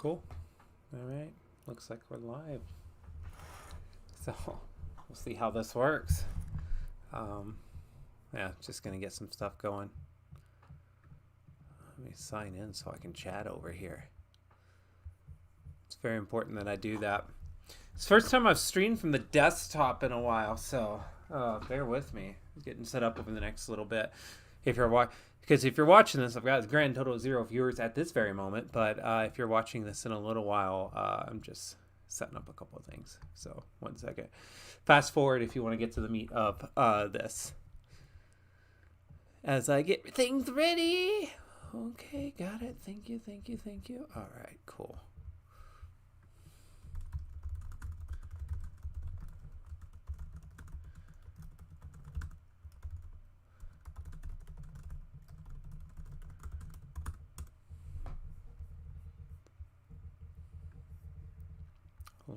Cool. All right. Looks like we're live. So we'll see how this works. Yeah, just going to get some stuff going. Let me sign in so I can chat over here. It's very important that I do that. It's the first time I've streamed from the desktop in a while, so bear with me. I'm getting set up over the next little bit. Because if you're watching this, I've got a grand total of 0 viewers at this very moment. But if you're watching this in a little while, I'm just setting up a couple of things. So 1 second. Fast forward if you want to get to the meat of this. As I get things ready. Okay, got it. Thank you. All right, cool.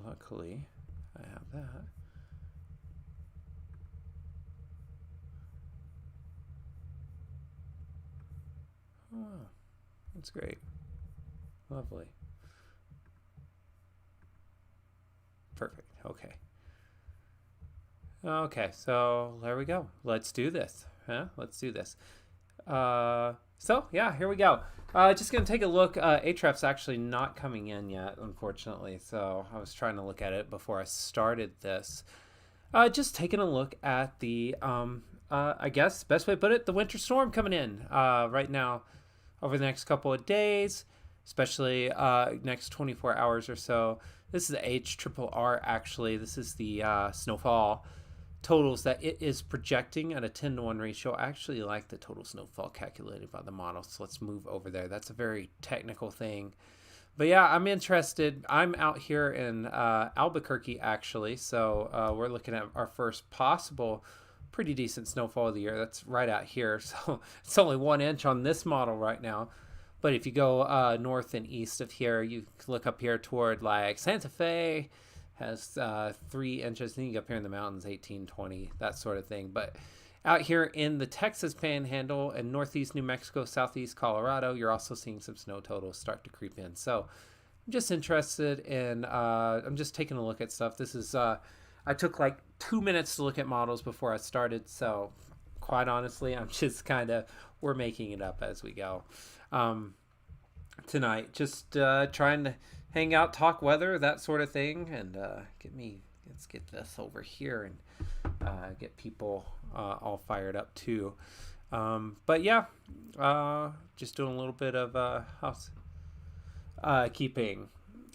Luckily, I have that. Oh, that's great. Lovely. Perfect. Okay. Okay, so there we go. Let's do this. Let's do this. So yeah, here we go. Just gonna take a look. Ahrefs actually not coming in yet, unfortunately. So I was trying to look at it before I started this. Just taking a look at the, I guess best way to put it, the winter storm coming in right now over the next couple of days, especially next 24 hours or so. This is the HRRR actually. This is the snowfall totals that it is projecting at a 10-to-1 ratio. I actually like the total snowfall calculated by the model, so let's move over there. That's a very technical thing. But yeah, I'm interested. I'm out here in Albuquerque, actually, so we're looking at our first possible pretty decent snowfall of the year. That's right out here, so it's only 1 inch on this model right now. But if you go north and east of here, you look up here toward like Santa Fe, has 3 inches. Then you get up here in the mountains, 18, 20, that sort of thing. But out here in the Texas Panhandle and northeast New Mexico, southeast Colorado, you're also seeing some snow totals start to creep in. So I'm just interested in, I'm just taking a look at stuff. This is, I took like 2 minutes to look at models before I started. So quite honestly, I'm just kind of, we're making it up as we go. Tonight, just trying to hang out, talk weather, that sort of thing, and let's get this over here and get people all fired up too. But yeah, just doing a little bit of house keeping.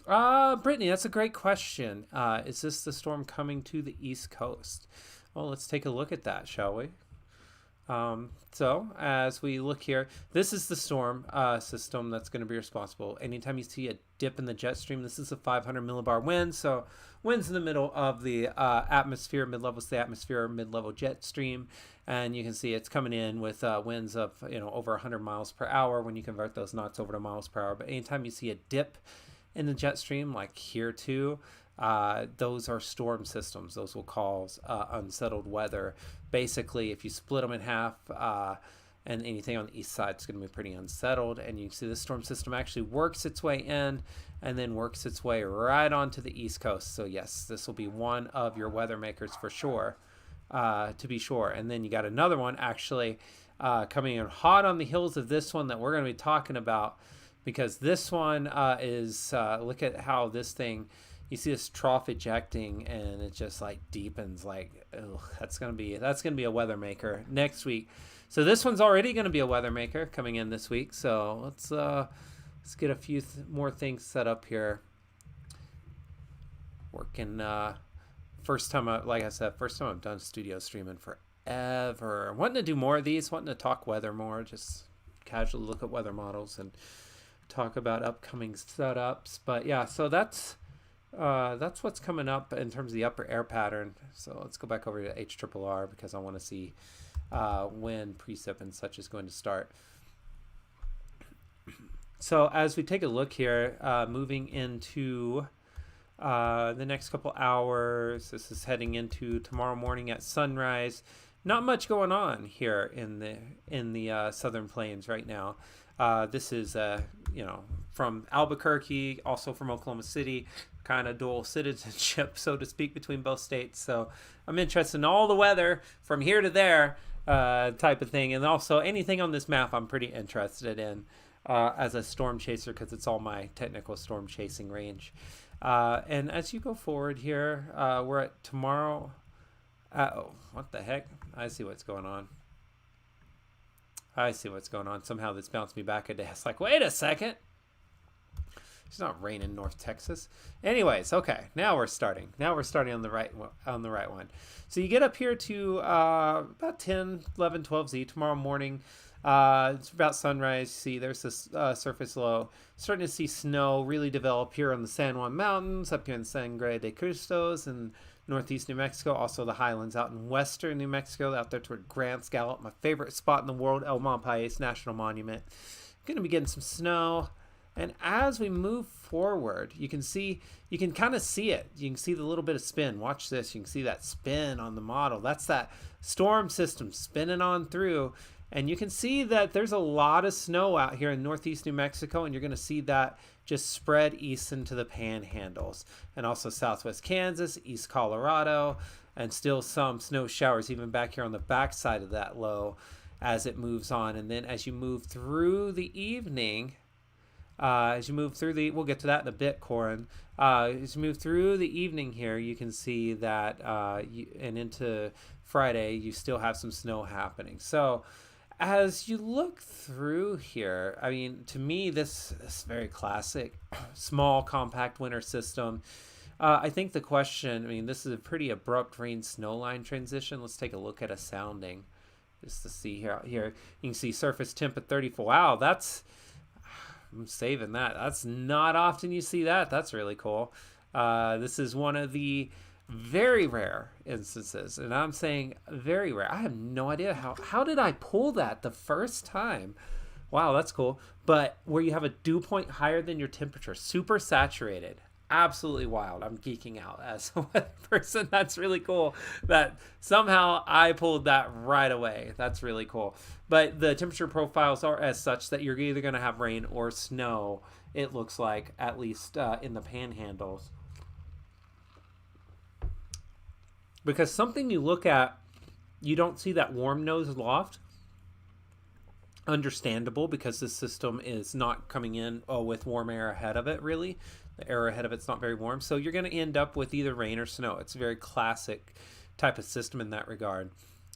Brittany, that's a great question. Is this the storm coming to the East Coast? Well, let's take a look at that, shall we? So as we look here, this is the storm system that's going to be responsible. Anytime you see a dip in the jet stream, this is a 500 millibar wind. So wind's in the middle of the atmosphere, mid-level's the atmosphere, mid-level jet stream. And you can see it's coming in with winds of, over 100 miles per hour when you convert those knots over to miles per hour. But anytime you see a dip in the jet stream, like here too, those are storm systems. Those will cause unsettled weather. Basically, if you split them in half, and anything on the east side is going to be pretty unsettled. And you see the storm system actually works its way in and then works its way right onto the East Coast. So yes, this will be one of your weather makers for sure, to be sure. And then you got another one actually coming in hot on the heels of this one that we're going to be talking about, because this one is, look at how this thing, you see this trough ejecting and it just like deepens, like, oh, that's gonna be a weather maker next week. So this one's already gonna be a weather maker coming in this week. So let's get a few more things set up here. Working first time I've done studio streaming forever. Wanting to do more of these, wanting to talk weather more, just casually look at weather models and talk about upcoming setups. But yeah, so that's what's coming up in terms of the upper air pattern. So let's go back over to HRRR because I want to see when precip and such is going to start. So as we take a look here, moving into the next couple hours, this is heading into tomorrow morning at sunrise. not much going on here in the Southern Plains right now. This is from Albuquerque, also from Oklahoma City, kind of dual citizenship, so to speak, between both states. So I'm interested in all the weather from here to there, type of thing, and also anything on this map I'm pretty interested in as a storm chaser, because it's all my technical storm chasing range. And as you go forward here, we're at tomorrow. Oh, what the heck? I see what's going on. Somehow this bounced me back a day. It's like, wait a second. It's not rain in North Texas. Anyways, okay. Now we're starting on the right one. So you get up here to about 10, 11, 12 Z tomorrow morning. It's about sunrise. See, there's this surface low. Starting to see snow really develop here on the San Juan Mountains, up here in Sangre de Cristos and northeast New Mexico. Also the highlands out in western New Mexico, out there toward Grants Gallop, my favorite spot in the world, El Malpais National Monument. Going to be getting some snow. And as we move forward, you can kind of see it. You can see the little bit of spin. Watch this. You can see that spin on the model. That's that storm system spinning on through. And you can see that there's a lot of snow out here in northeast New Mexico, and you're going to see that just spread east into the panhandles. And also southwest Kansas, east Colorado, and still some snow showers even back here on the backside of that low as it moves on. And then as you move through the evening, we'll get to that in a bit, Corin. As you move through the evening here, you can see that, and into Friday, you still have some snow happening. So as you look through here, I mean, to me, this is very classic, small, compact winter system. I think the question, I mean, this is a pretty abrupt rain-snow line transition. Let's take a look at a sounding just to see here. Here you can see surface temp at 34. Wow, I'm saving that. That's not often you see that. That's really cool. This is one of the very rare instances, and I'm saying very rare. I have no idea how did I pull that the first time. Wow, that's cool. But where you have a dew point higher than your temperature, super saturated, absolutely wild. I'm geeking out as a weather person. That's really cool that somehow I pulled that right away. That's really cool. But the temperature profiles are as such that you're either going to have rain or snow, it looks like, at least in the panhandles. Because something you look at, you don't see that warm nose loft. Understandable, because this system is not coming in with warm air ahead of it, really. The air ahead of it's not very warm. So you're going to end up with either rain or snow. It's a very classic type of system in that regard.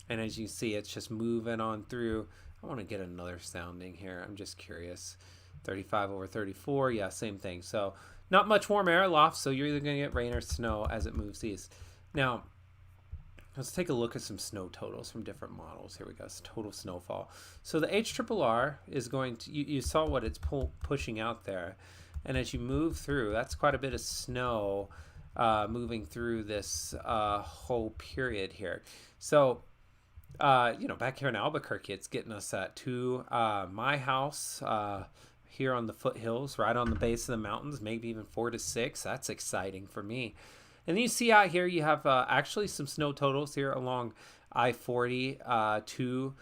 And as you see, it's just moving on through. I want to get another sounding here. I'm just curious. 35 over 34. Yeah, same thing. So not much warm air loft. So you're either going to get rain or snow as it moves east. Now, let's take a look at some snow totals from different models. Here we go. It's total snowfall. So the HRRR is going to, you saw what it's pushing out there. And as you move through, that's quite a bit of snow moving through this whole period here. So, back here in Albuquerque, it's getting us to my house here on the foothills, right on the base of the mountains, maybe even 4 to 6. That's exciting for me. And then you see out here, you have actually some snow totals here along I-40, 2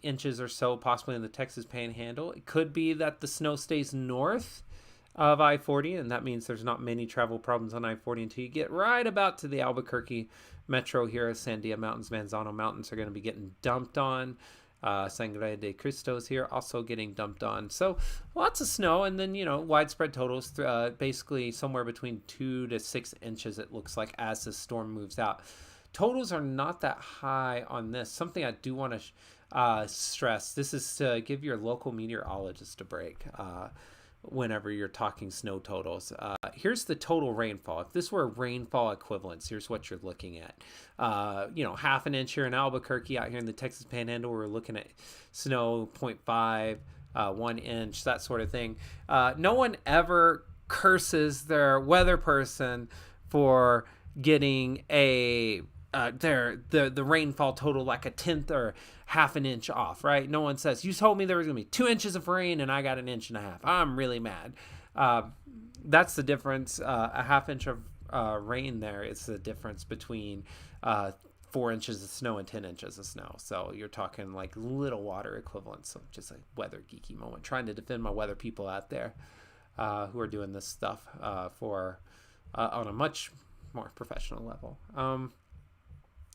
inches or so, possibly in the Texas Panhandle. It could be that the snow stays north of I-40, and that means there's not many travel problems on I-40 until you get right about to the Albuquerque metro here. Sandia Mountains, Manzano Mountains are going to be getting dumped on. Sangre de Cristos here also getting dumped on. So lots of snow, and then, widespread totals, basically somewhere between 2 to 6 inches, it looks like, as the storm moves out. Totals are not that high on this. Something I do want to stress, this is to give your local meteorologist a break whenever you're talking snow totals. Here's the total rainfall. If this were rainfall equivalents, here's what you're looking at. Half an inch here in Albuquerque. Out here in the Texas Panhandle, we're looking at snow 0.5, 1 inch, that sort of thing. No one ever curses their weather person for getting the rainfall total like a tenth or half an inch off, right? No one says, you told me there was going to be 2 inches of rain and I got 1.5 inches. I'm really mad. That's the difference. A half inch of rain there is the difference between 4 inches of snow and 10 inches of snow. So you're talking like little water equivalents. So just a weather geeky moment, trying to defend my weather people out there who are doing this stuff for on a much more professional level.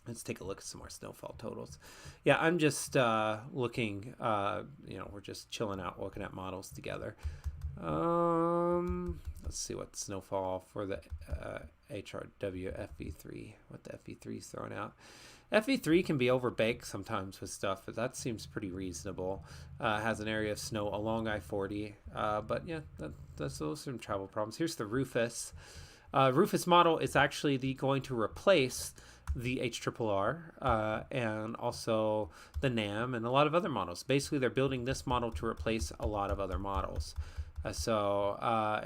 Let's take a look at some more snowfall totals. Yeah, I'm just looking, we're just chilling out, looking at models together. Let's see what snowfall for the HRW FV3, what the FV3 is throwing out. FV3 can be overbaked sometimes with stuff, but that seems pretty reasonable. Has an area of snow along I-40, but yeah, those are some travel problems. Here's the Rufus. Rufus model is actually going to replace the HRRR and also the NAM and a lot of other models. Basically, they're building this model to replace a lot of other models. So I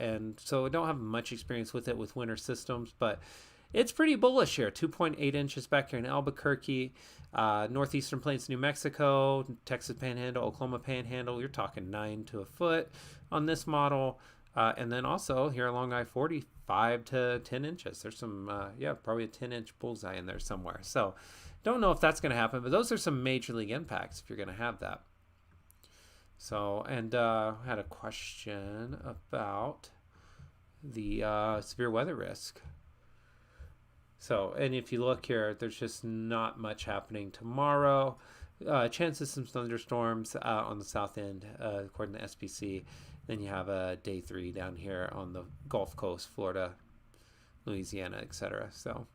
don't have much experience with it with winter systems, but it's pretty bullish here. 2.8 inches back here in Albuquerque, northeastern plains, New Mexico, Texas Panhandle, Oklahoma Panhandle. You're talking 9 to a foot on this model. And then also here along I-40, 5 to 10 inches. There's some, probably a 10-inch bullseye in there somewhere. So don't know if that's going to happen, but those are some major league impacts if you're going to have that. So, and I had a question about the severe weather risk. So, and if you look here, there's just not much happening tomorrow. Chances some thunderstorms on the south end, according to SPC. Then you have a day 3 down here on the Gulf Coast, Florida, Louisiana, etc. So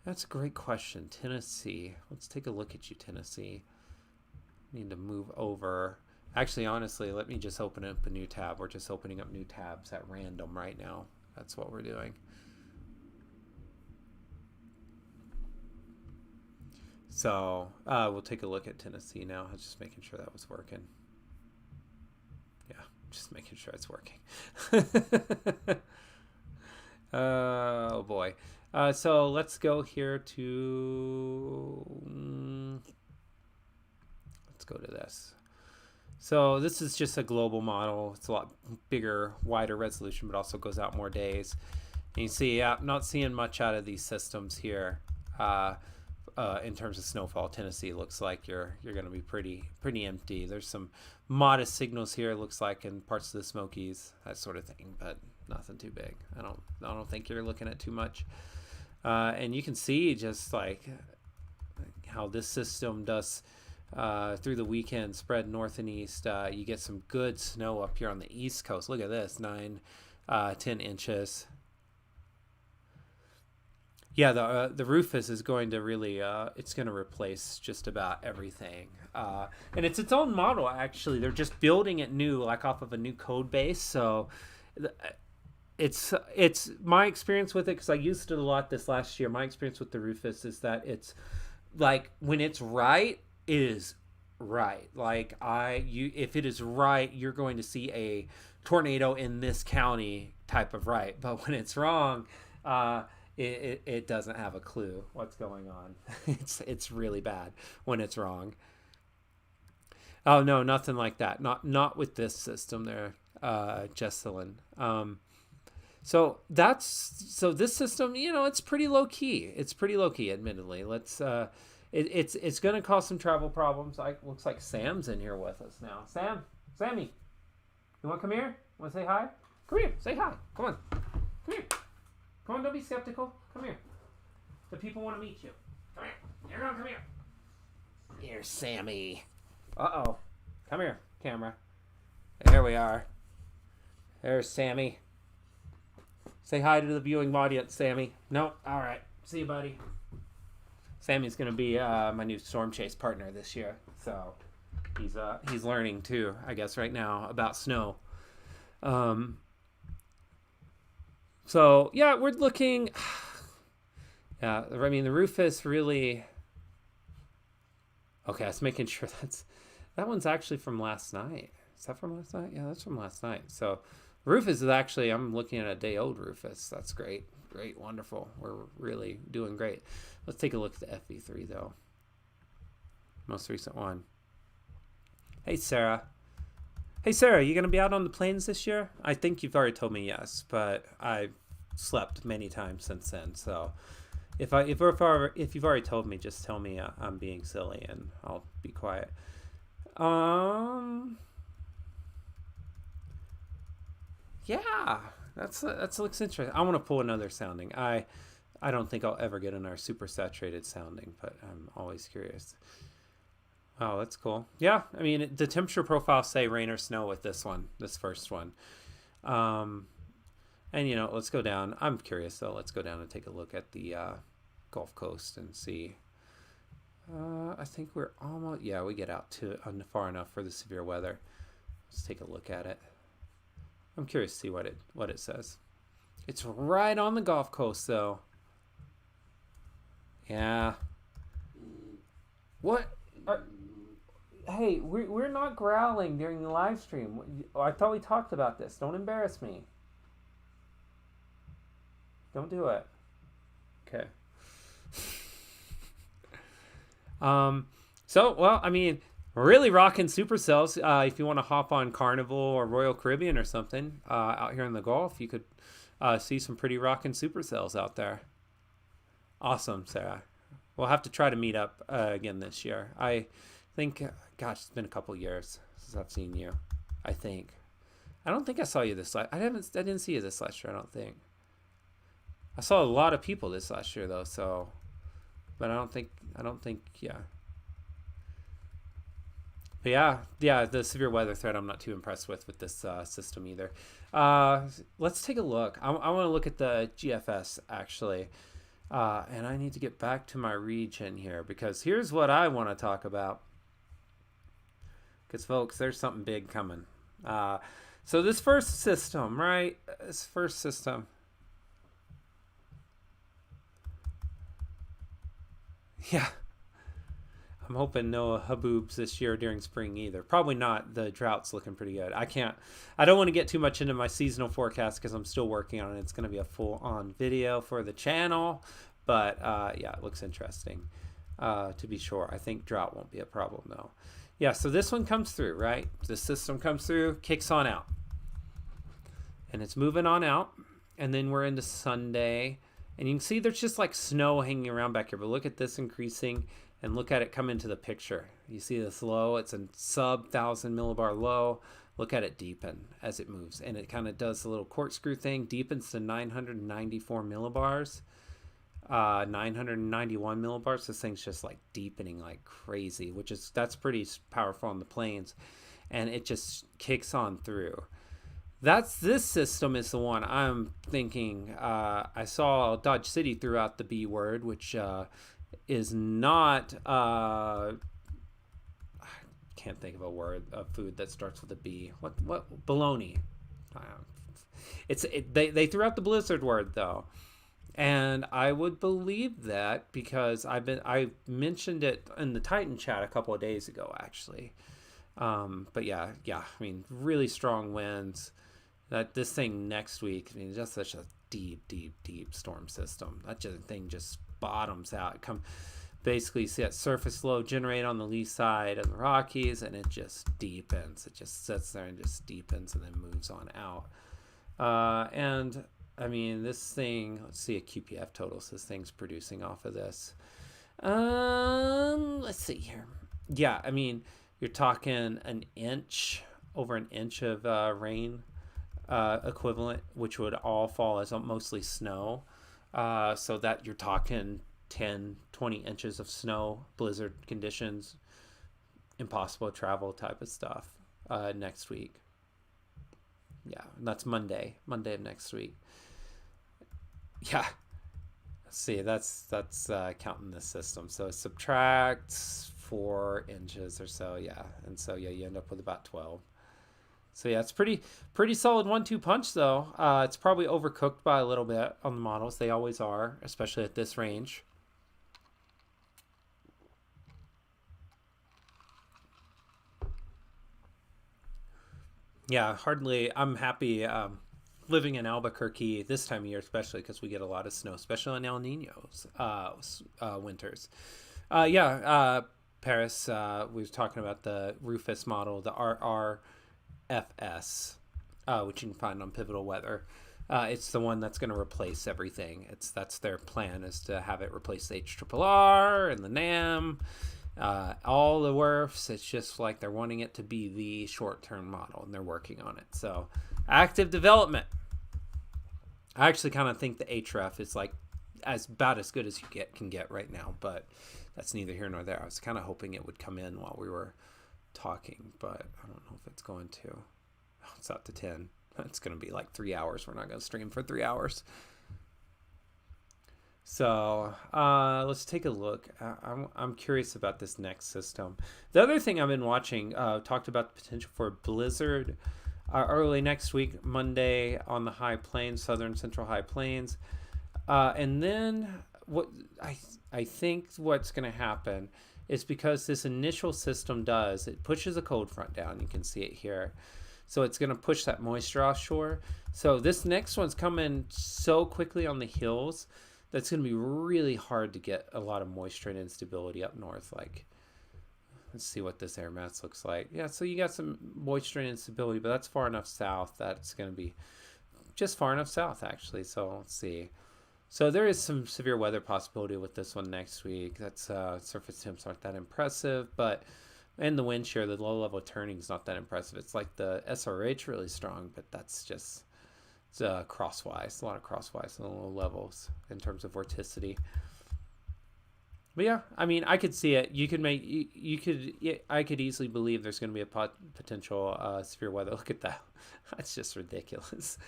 that's a great question. Tennessee. Let's take a look at you, Tennessee. Need to move over. Actually, honestly, let me just open up a new tab. We're just opening up new tabs at random right now. That's what we're doing. So we'll take a look at Tennessee now. I was just making sure that was working. Yeah, just making sure it's working. Oh boy. So let's go here to let's go to this. So this is just a global model. It's a lot bigger, wider resolution, but also goes out more days. And you see, I'm not seeing much out of these systems here. In terms of snowfall, Tennessee looks like you're going to be pretty empty. There's some modest signals here. It looks like in parts of the Smokies, that sort of thing, but nothing too big. I don't think you're looking at too much. And you can see just like how this system does through the weekend, spread north and east. You get some good snow up here on the East Coast. Look at this, 9-10 inches. Yeah, the Rufus is going to really, it's going to replace just about everything. And it's its own model, actually. They're just building it new, like off of a new code base. So it's my experience with it, because I used it a lot this last year. My experience with the Rufus is that it's like when it's right, it is right. Like if it is right, you're going to see a tornado in this county type of right. But when it's wrong, it doesn't have a clue what's going on. It's really bad when it's wrong. Oh no, nothing like that. Not with this system there, Jesselyn. So this system, it's pretty low key. It's pretty low key, admittedly. It's going to cause some travel problems. Looks like Sam's in here with us now. Sammy, you want to come here? Want to say hi? Come here, say hi. Come on, come here. Come on, don't be skeptical. Come here. The people want to meet you. Come here. You're going to come here. Here's Sammy. Uh-oh. Come here, camera. There we are. There's Sammy. Say hi to the viewing audience, Sammy. No? All right. See you, buddy. Sammy's going to be my new storm chase partner this year. So he's learning, too, I guess, right now about snow. So, yeah, we're looking... Yeah, I mean, the Rufus really... Okay, I was making sure that one's actually from last night. Is that from last night? Yeah, that's from last night. So, Rufus is actually... I'm looking at a day-old Rufus. That's great. Great, wonderful. We're really doing great. Let's take a look at the FV3, though. Most recent one. Hey, Sarah. Hey, Sarah, you going to be out on the plains this year? I think you've already told me yes, but I've slept many times since then, so if you've already told me, just tell me I'm being silly and I'll be quiet. Um, yeah, that looks interesting. I want to pull another sounding. I don't think I'll ever get in our super saturated sounding, but I'm always curious. Oh, that's cool. Yeah, I mean the temperature profiles say rain or snow with this first one. Um, and let's go down. I'm curious though. Let's go down and take a look at the Gulf Coast and see. I think we're almost. Yeah, we get out to far enough for the severe weather. Let's take a look at it. I'm curious to see what it says. It's right on the Gulf Coast though. Yeah. What? Hey, we're not growling during the live stream. I thought we talked about this. Don't embarrass me. Don't do it. Okay. So, well, I mean, really rocking supercells. If you want to hop on Carnival or Royal Caribbean or something out here in the Gulf, you could see some pretty rocking supercells out there. Awesome, Sarah. We'll have to try to meet up again this year. I think, gosh, it's been a couple years since I've seen you. I think. I don't think I saw you this last. I didn't see you this last year. I don't think. I saw a lot of people this last year though. So, but I don't think. Yeah. But yeah. The severe weather threat I'm not too impressed with this system either. Let's take a look. I want to look at the GFS actually. And I need to get back to my region here because here's what I want to talk about. Because, folks, there's something big coming. So this first system, right? This first system. Yeah. I'm hoping no haboobs this year during spring either. Probably not. The drought's looking pretty good. I don't want to get too much into my seasonal forecast because I'm still working on it. It's going to be a full-on video for the channel. But, yeah, it looks interesting to be sure. I think drought won't be a problem, though. Yeah, so this one comes through, right? The system comes through, kicks on out. And it's moving on out. And then we're into Sunday. And you can see there's just like snow hanging around back here. But look at this increasing. And look at it come into the picture. You see this low. It's a sub 1,000 millibar low. Look at it deepen as it moves. And it kind of does a little corkscrew thing. Deepens to 994 millibars. 991 millibars. This thing's just like deepening like crazy, that's pretty powerful on the plains, and it just kicks on through. This system is the one I'm thinking. I saw Dodge City threw out the B word, which is not. I can't think of a food that starts with a B. What baloney? They threw out the blizzard word though. And I would believe that because I mentioned it in the Titan chat a couple of days ago, actually. But yeah. I mean, really strong winds. That this thing next week, I mean, just such a deep storm system. That thing just bottoms out. Basically, see that surface low generate on the lee side of the Rockies, and it just deepens. It just sits there and just deepens, and then moves on out. And I mean, this thing, let's see a QPF total. So this thing's producing off of this. Let's see here. Yeah, I mean, you're talking over an inch of rain equivalent, which would all fall as mostly snow. So that you're talking 10, 20 inches of snow, blizzard conditions, impossible to travel type of stuff next week. Yeah, and that's Monday of next week. Yeah. Let's see, that's counting this system. So it subtracts 4 inches or so, yeah. And so yeah, you end up with about 12. So yeah, it's pretty solid 1-2 punch though. It's probably overcooked by a little bit on the models. They always are, especially at this range. Yeah, hardly. I'm happy living in Albuquerque this time of year, especially because we get a lot of snow, especially on El Nino's winters. Paris, we were talking about the Rufus model, the RRFS, which you can find on Pivotal Weather. It's the one that's going to replace everything. That's their plan, is to have it replace the HRRR and the NAM, all the WRFs. It's just like they're wanting it to be the short-term model, and they're working on it. So active development. I actually kind of think the HREF is like about as good as you can get right now, but that's neither here nor there. I was kind of hoping it would come in while we were talking, but I don't know if it's going to. Oh, it's up to 10. It's going to be like 3 hours. We're not going to stream for 3 hours. So let's take a look. I'm curious about this next system. The other thing I've been watching, talked about the potential for blizzard early next week, Monday, on the high plains, southern central high plains. And then what I think what's going to happen is, because this initial system it pushes a cold front down. You can see it here. So it's going to push that moisture offshore. So this next one's coming so quickly on the hills that's going to be really hard to get a lot of moisture and instability up north. Like, let's see what this air mass looks like. Yeah, so you got some moisture and instability, but that's far enough south that it's going to be just far enough south, actually. So let's see. So there is some severe weather possibility with this one next week. That's surface temps aren't that impressive, and the wind shear, the low level turning is not that impressive. It's like the SRH really strong, but that's just crosswise, a lot of crosswise on the low levels in terms of vorticity. But yeah, I mean, I could see it. I could easily believe there's going to be a potential severe weather. Look at that. That's just ridiculous.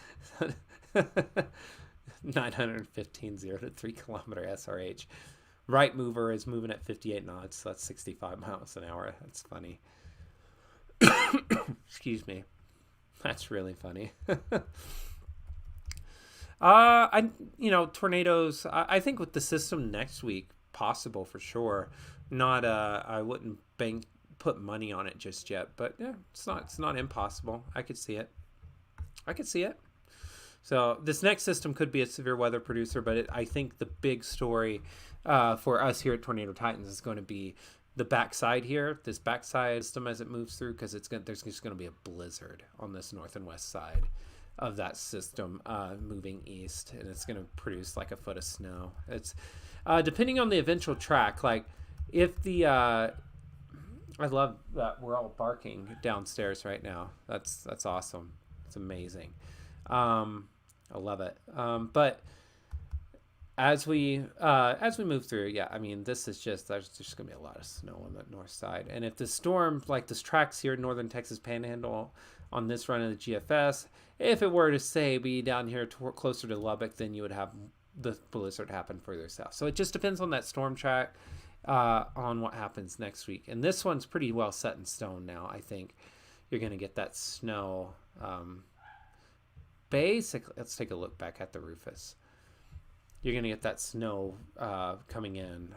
915 0 to 3 kilometer SRH. Right mover is moving at 58 knots, so that's 65 miles an hour. That's funny. Excuse me. That's really funny. Tornadoes, I think with the system next week, possible for sure. Not I wouldn't put money on it just yet, but yeah, it's not impossible. I could see it. So this next system could be a severe weather producer, but I think the big story for us here at Tornado Titans is going to be the backside here, this backside system as it moves through, because there's just going to be a blizzard on this north and west side of that system moving east, and it's going to produce like a foot of snow. It's depending on the eventual track. Like if the I love that we're all barking downstairs right now. That's awesome. It's amazing. I love it. But as we move through, yeah, I mean, there's just gonna be a lot of snow on the north side. And if the storm, like this tracks here, northern Texas Panhandle on this run of the GFS, if it were to say be down here closer to Lubbock, then you would have the blizzard happen further south. So it just depends on that storm track, on what happens next week. And this one's pretty well set in stone now. I think you're going to get that snow. Basically, let's take a look back at the Rufus. You're going to get that snow coming in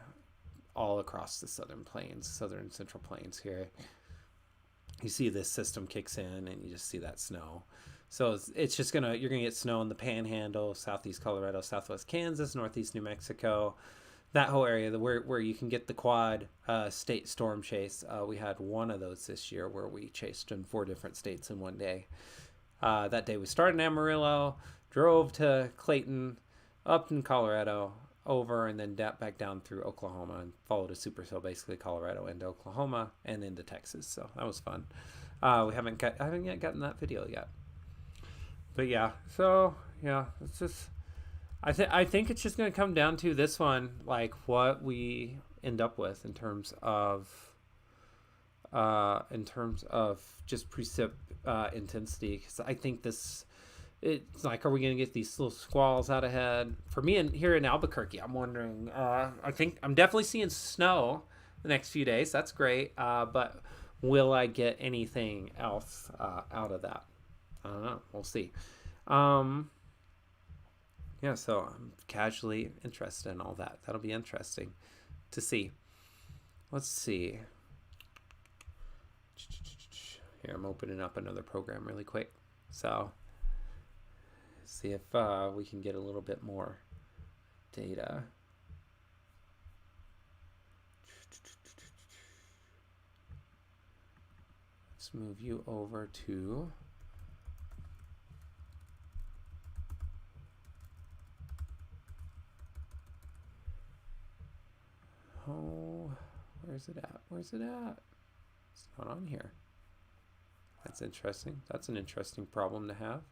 all across the southern central plains here. You see this system kicks in and you just see that snow. So it's just you're going to get snow in the Panhandle, southeast Colorado, southwest Kansas, northeast New Mexico, that whole area where you can get the quad state storm chase. We had one of those this year where we chased in 4 different states in one day. That day we started in Amarillo, drove to Clayton, up in Colorado, over, and then back down through Oklahoma, and followed a supercell, basically Colorado into Oklahoma and into Texas. So that was fun. I haven't yet gotten that video yet. But yeah, so yeah, it's just I think it's just gonna come down to this one, like what we end up with in terms of just precip intensity, because I think it's like, are we going to get these little squalls out ahead? For me, here in Albuquerque, I'm wondering, I think I'm definitely seeing snow the next few days. That's great. But will I get anything else out of that? I don't know. We'll see. Yeah, so I'm casually interested in all that. That'll be interesting to see. Let's see. Here, I'm opening up another program really quick. So see if we can get a little bit more data. Let's move you over to Where's it at? Where's it at? It's not on here. That's interesting. That's an interesting problem to have.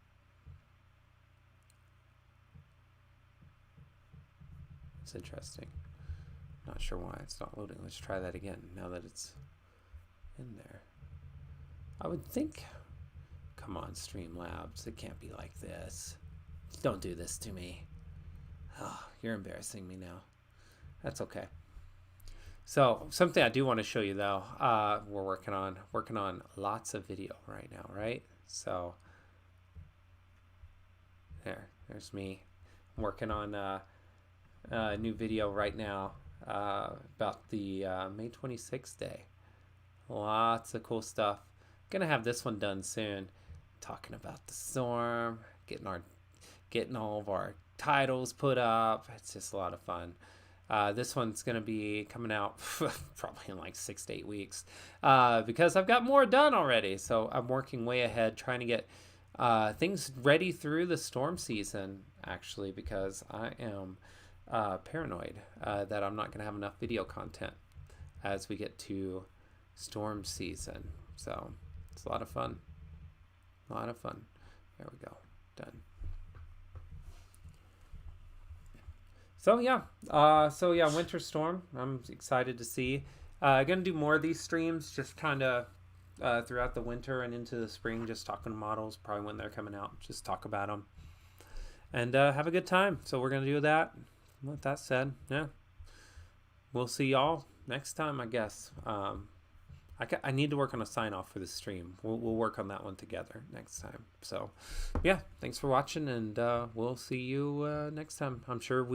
It's interesting. Not sure why it's not loading. Let's try that again now that it's in there. I would think, come on, Streamlabs, it can't be like this. Don't do this to me. Oh, you're embarrassing me now. That's okay. So something I do want to show you though, we're working on lots of video right now, right? So there's me. I'm working on a new video right now about the May 26th day. Lots of cool stuff. Gonna have this one done soon. Talking about the storm, getting all of our titles put up. It's just a lot of fun. This one's going to be coming out probably in like 6 to 8 weeks because I've got more done already. So I'm working way ahead trying to get things ready through the storm season, actually, because I am paranoid that I'm not going to have enough video content as we get to storm season. So it's a lot of fun. A lot of fun. There we go. Done. So yeah, Winter Storm. I'm excited to see. Gonna do more of these streams, just kind of throughout the winter and into the spring, just talking models, probably when they're coming out, just talk about them and have a good time. So we're gonna do that. With that said, yeah, we'll see y'all next time, I guess. I need to work on a sign off for this stream. We'll work on that one together next time. So yeah, thanks for watching, and we'll see you next time. I'm sure we